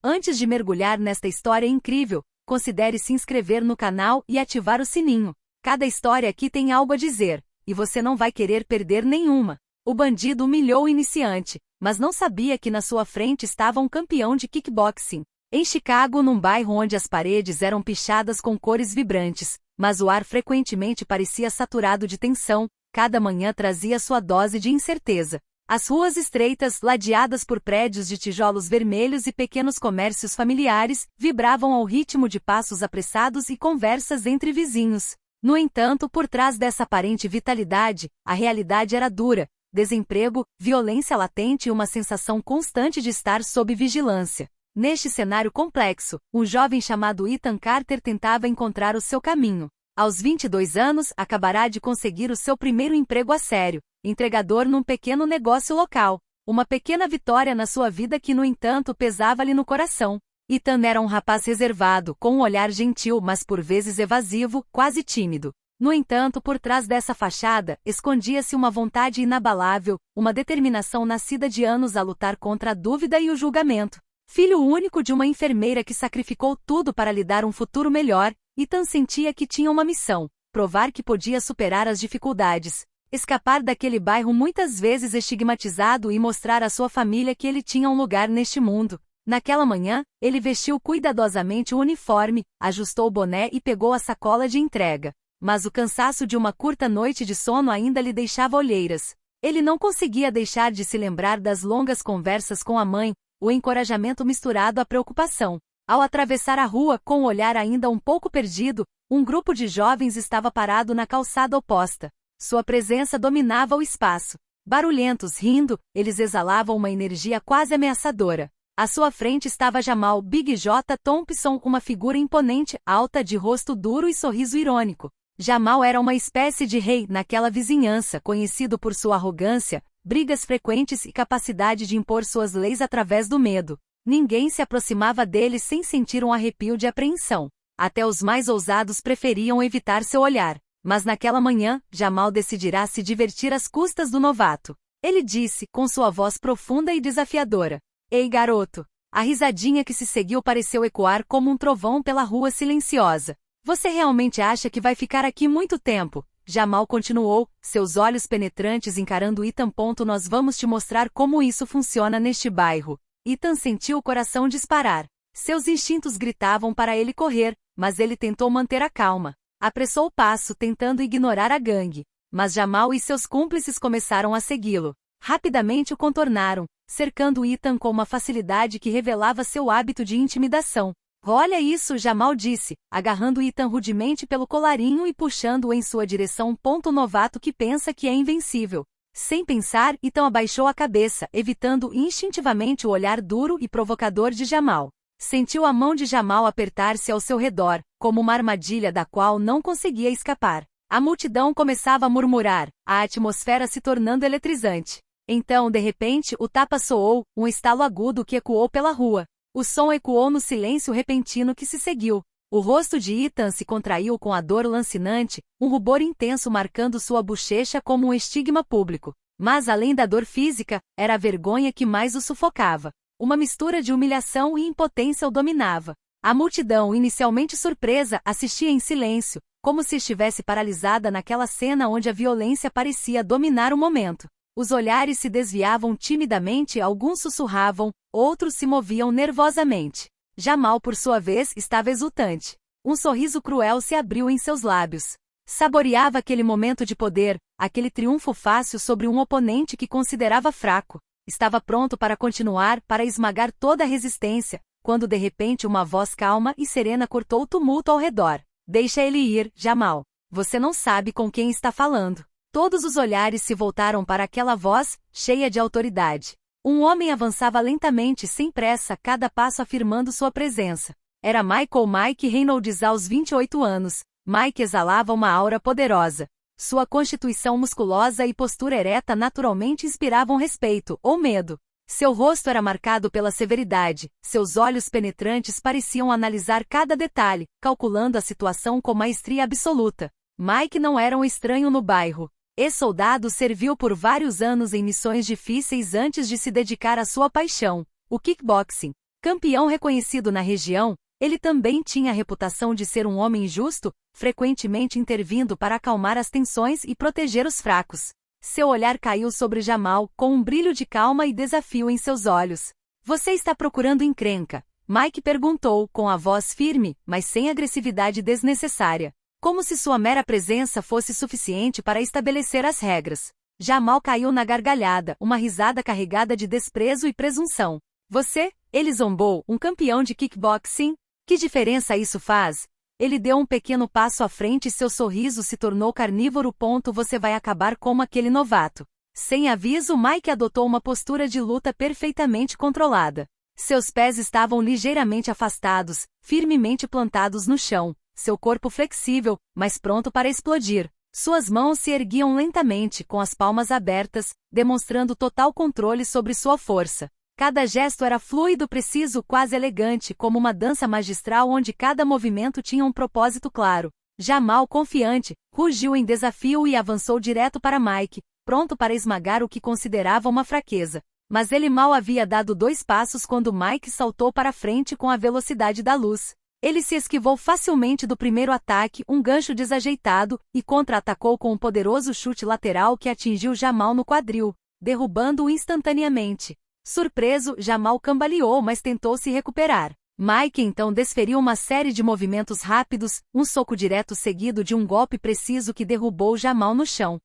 Antes de mergulhar nesta história incrível, considere se inscrever no canal e ativar o sininho. Cada história aqui tem algo a dizer, e você não vai querer perder nenhuma. O bandido humilhou o iniciante, mas não sabia que na sua frente estava um campeão de kickboxing. Em Chicago, num bairro onde as paredes eram pichadas com cores vibrantes, mas o ar frequentemente parecia saturado de tensão, cada manhã trazia sua dose de incerteza. As ruas estreitas, ladeadas por prédios de tijolos vermelhos e pequenos comércios familiares, vibravam ao ritmo de passos apressados e conversas entre vizinhos. No entanto, por trás dessa aparente vitalidade, a realidade era dura: desemprego, violência latente e uma sensação constante de estar sob vigilância. Neste cenário complexo, um jovem chamado Ethan Carter tentava encontrar o seu caminho. Aos 22 anos, acabará de conseguir o seu primeiro emprego a sério, entregador num pequeno negócio local. Uma pequena vitória na sua vida que, no entanto, pesava-lhe no coração. Ethan era um rapaz reservado, com um olhar gentil mas por vezes evasivo, quase tímido. No entanto, por trás dessa fachada, escondia-se uma vontade inabalável, uma determinação nascida de anos a lutar contra a dúvida e o julgamento. Filho único de uma enfermeira que sacrificou tudo para lhe dar um futuro melhor, Ethan sentia que tinha uma missão: provar que podia superar as dificuldades, escapar daquele bairro muitas vezes estigmatizado e mostrar à sua família que ele tinha um lugar neste mundo. Naquela manhã, ele vestiu cuidadosamente o uniforme, ajustou o boné e pegou a sacola de entrega. Mas o cansaço de uma curta noite de sono ainda lhe deixava olheiras. Ele não conseguia deixar de se lembrar das longas conversas com a mãe, o encorajamento misturado à preocupação. Ao atravessar a rua com o olhar ainda um pouco perdido, um grupo de jovens estava parado na calçada oposta. Sua presença dominava o espaço. Barulhentos, rindo, eles exalavam uma energia quase ameaçadora. À sua frente estava Jamal Big J. Thompson, uma figura imponente, alta, de rosto duro e sorriso irônico. Jamal era uma espécie de rei naquela vizinhança, conhecido por sua arrogância, brigas frequentes e capacidade de impor suas leis através do medo. Ninguém se aproximava dele sem sentir um arrepio de apreensão. Até os mais ousados preferiam evitar seu olhar. Mas naquela manhã, Jamal decidirá se divertir às custas do novato. Ele disse, com sua voz profunda e desafiadora: "Ei, garoto!" A risadinha que se seguiu pareceu ecoar como um trovão pela rua silenciosa. "Você realmente acha que vai ficar aqui muito tempo?" Jamal continuou, seus olhos penetrantes encarando Ethan. "Nós vamos te mostrar como isso funciona neste bairro." Ethan sentiu o coração disparar. Seus instintos gritavam para ele correr, mas ele tentou manter a calma. Apressou o passo, tentando ignorar a gangue. Mas Jamal e seus cúmplices começaram a segui-lo. Rapidamente o contornaram, cercando Ethan com uma facilidade que revelava seu hábito de intimidação. "Olha isso!" Jamal disse, agarrando Ethan rudemente pelo colarinho e puxando-o em sua direção. O novato que pensa que é invencível. Sem pensar, Ethan abaixou a cabeça, evitando instintivamente o olhar duro e provocador de Jamal. Sentiu a mão de Jamal apertar-se ao seu redor, como uma armadilha da qual não conseguia escapar. A multidão começava a murmurar, a atmosfera se tornando eletrizante. Então, de repente, o tapa soou, um estalo agudo que ecoou pela rua. O som ecoou no silêncio repentino que se seguiu. O rosto de Ethan se contraiu com a dor lancinante, um rubor intenso marcando sua bochecha como um estigma público. Mas além da dor física, era a vergonha que mais o sufocava. Uma mistura de humilhação e impotência o dominava. A multidão, inicialmente surpresa, assistia em silêncio, como se estivesse paralisada naquela cena onde a violência parecia dominar o momento. Os olhares se desviavam timidamente, alguns sussurravam, outros se moviam nervosamente. Jamal, por sua vez, estava exultante. Um sorriso cruel se abriu em seus lábios. Saboreava aquele momento de poder, aquele triunfo fácil sobre um oponente que considerava fraco. Estava pronto para continuar, para esmagar toda a resistência, quando de repente uma voz calma e serena cortou o tumulto ao redor. "Deixa ele ir, Jamal. Você não sabe com quem está falando." Todos os olhares se voltaram para aquela voz, cheia de autoridade. Um homem avançava lentamente, sem pressa, cada passo afirmando sua presença. Era Mike Reynolds aos 28 anos. Mike exalava uma aura poderosa. Sua constituição musculosa e postura ereta naturalmente inspiravam respeito, ou medo. Seu rosto era marcado pela severidade, seus olhos penetrantes pareciam analisar cada detalhe, calculando a situação com maestria absoluta. Mike não era um estranho no bairro. Ex-soldado, serviu por vários anos em missões difíceis antes de se dedicar à sua paixão, o kickboxing. Campeão reconhecido na região, ele também tinha a reputação de ser um homem justo, frequentemente intervindo para acalmar as tensões e proteger os fracos. Seu olhar caiu sobre Jamal, com um brilho de calma e desafio em seus olhos. Você está procurando encrenca? Mike perguntou, com a voz firme, mas sem agressividade desnecessária. Como se sua mera presença fosse suficiente para estabelecer as regras. Jamal caiu na gargalhada, uma risada carregada de desprezo e presunção. Você? Ele zombou, um campeão de kickboxing? Que diferença isso faz? Ele deu um pequeno passo à frente e seu sorriso se tornou carnívoro. Você vai acabar como aquele novato. Sem aviso, Mike adotou uma postura de luta perfeitamente controlada. Seus pés estavam ligeiramente afastados, firmemente plantados no chão, seu corpo flexível, mas pronto para explodir. Suas mãos se erguiam lentamente, com as palmas abertas, demonstrando total controle sobre sua força. Cada gesto era fluido, preciso, quase elegante, como uma dança magistral onde cada movimento tinha um propósito claro. Jamal, confiante, rugiu em desafio e avançou direto para Mike, pronto para esmagar o que considerava uma fraqueza. Mas ele mal havia dado 2 passos quando Mike saltou para frente com a velocidade da luz. Ele se esquivou facilmente do primeiro ataque, um gancho desajeitado, e contra-atacou com um poderoso chute lateral que atingiu Jamal no quadril, derrubando-o instantaneamente. Surpreso, Jamal cambaleou, mas tentou se recuperar. Mike então desferiu uma série de movimentos rápidos, um soco direto seguido de um golpe preciso que derrubou Jamal no chão.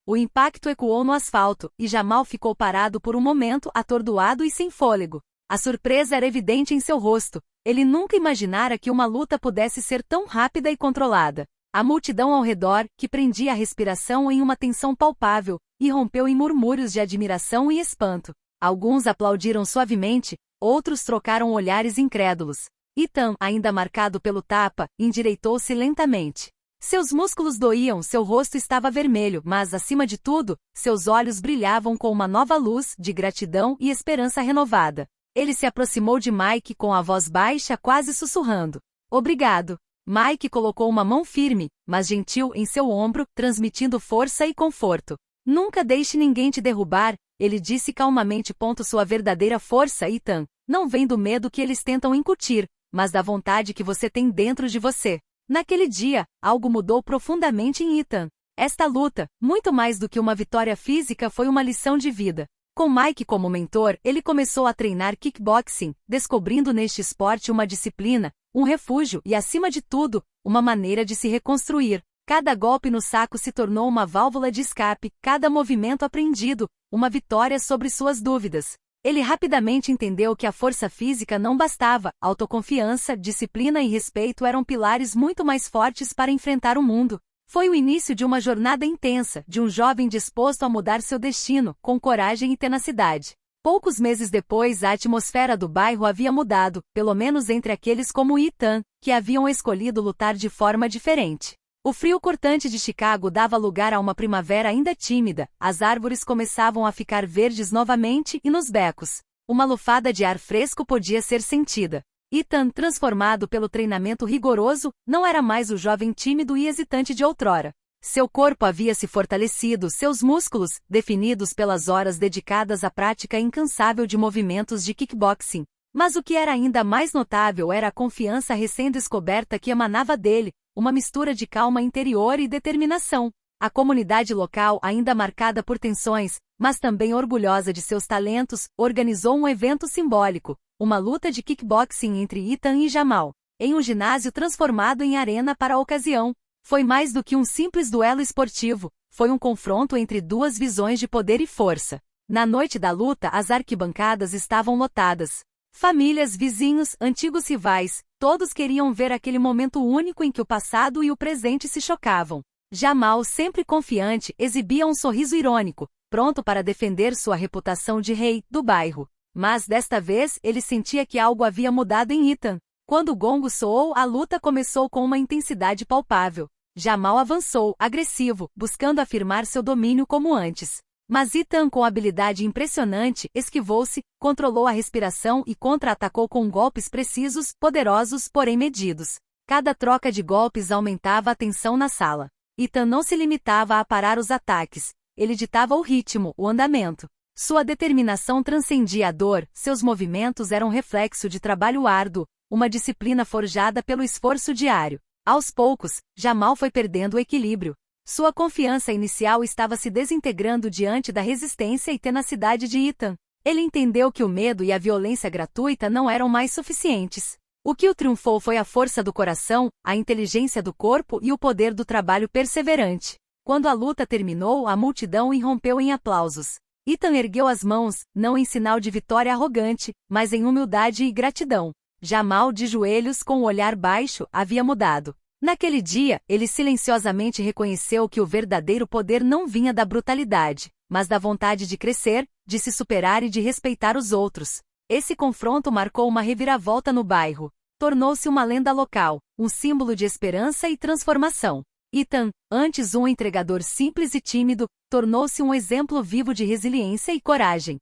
O impacto ecoou no asfalto, e Jamal ficou parado por um momento, atordoado e sem fôlego. A surpresa era evidente em seu rosto. Ele nunca imaginara que uma luta pudesse ser tão rápida e controlada. A multidão ao redor, que prendia a respiração em uma tensão palpável, irrompeu em murmúrios de admiração e espanto. Alguns aplaudiram suavemente, outros trocaram olhares incrédulos. Ethan, ainda marcado pelo tapa, endireitou-se lentamente. Seus músculos doíam, seu rosto estava vermelho, mas, acima de tudo, seus olhos brilhavam com uma nova luz de gratidão e esperança renovada. Ele se aproximou de Mike com a voz baixa, quase sussurrando. Obrigado. Mike colocou uma mão firme, mas gentil, em seu ombro, transmitindo força e conforto. Nunca deixe ninguém te derrubar, ele disse calmamente. Sua verdadeira força, Ethan, não vem do medo que eles tentam incutir, mas da vontade que você tem dentro de você. Naquele dia, algo mudou profundamente em Ethan. Esta luta, muito mais do que uma vitória física, foi uma lição de vida. Com Mike como mentor, ele começou a treinar kickboxing, descobrindo neste esporte uma disciplina, um refúgio e, acima de tudo, uma maneira de se reconstruir. Cada golpe no saco se tornou uma válvula de escape, cada movimento aprendido, uma vitória sobre suas dúvidas. Ele rapidamente entendeu que a força física não bastava, autoconfiança, disciplina e respeito eram pilares muito mais fortes para enfrentar o mundo. Foi o início de uma jornada intensa, de um jovem disposto a mudar seu destino, com coragem e tenacidade. Poucos meses depois, a atmosfera do bairro havia mudado, pelo menos entre aqueles como Ethan, que haviam escolhido lutar de forma diferente. O frio cortante de Chicago dava lugar a uma primavera ainda tímida, as árvores começavam a ficar verdes novamente e nos becos. Uma lufada de ar fresco podia ser sentida. Ethan, transformado pelo treinamento rigoroso, não era mais o jovem tímido e hesitante de outrora. Seu corpo havia se fortalecido, seus músculos, definidos pelas horas dedicadas à prática incansável de movimentos de kickboxing. Mas o que era ainda mais notável era a confiança recém-descoberta que emanava dele, uma mistura de calma interior e determinação. A comunidade local, ainda marcada por tensões, mas também orgulhosa de seus talentos, organizou um evento simbólico, uma luta de kickboxing entre Ethan e Jamal, em um ginásio transformado em arena para a ocasião. Foi mais do que um simples duelo esportivo, foi um confronto entre duas visões de poder e força. Na noite da luta, as arquibancadas estavam lotadas. Famílias, vizinhos, antigos rivais, todos queriam ver aquele momento único em que o passado e o presente se chocavam. Jamal, sempre confiante, exibia um sorriso irônico, pronto para defender sua reputação de rei do bairro. Mas desta vez, ele sentia que algo havia mudado em Ethan. Quando o gongo soou, a luta começou com uma intensidade palpável. Jamal avançou, agressivo, buscando afirmar seu domínio como antes. Mas Ethan, com habilidade impressionante, esquivou-se, controlou a respiração e contra-atacou com golpes precisos, poderosos, porém medidos. Cada troca de golpes aumentava a tensão na sala. Ethan não se limitava a parar os ataques. Ele ditava o ritmo, o andamento. Sua determinação transcendia a dor, seus movimentos eram reflexo de trabalho árduo, uma disciplina forjada pelo esforço diário. Aos poucos, Jamal foi perdendo o equilíbrio. Sua confiança inicial estava se desintegrando diante da resistência e tenacidade de Ethan. Ele entendeu que o medo e a violência gratuita não eram mais suficientes. O que o triunfou foi a força do coração, a inteligência do corpo e o poder do trabalho perseverante. Quando a luta terminou, a multidão irrompeu em aplausos. Ethan ergueu as mãos, não em sinal de vitória arrogante, mas em humildade e gratidão. Jamal, de joelhos com o olhar baixo, havia mudado. Naquele dia, ele silenciosamente reconheceu que o verdadeiro poder não vinha da brutalidade, mas da vontade de crescer, de se superar e de respeitar os outros. Esse confronto marcou uma reviravolta no bairro. Tornou-se uma lenda local, um símbolo de esperança e transformação. Ethan, antes um entregador simples e tímido, tornou-se um exemplo vivo de resiliência e coragem.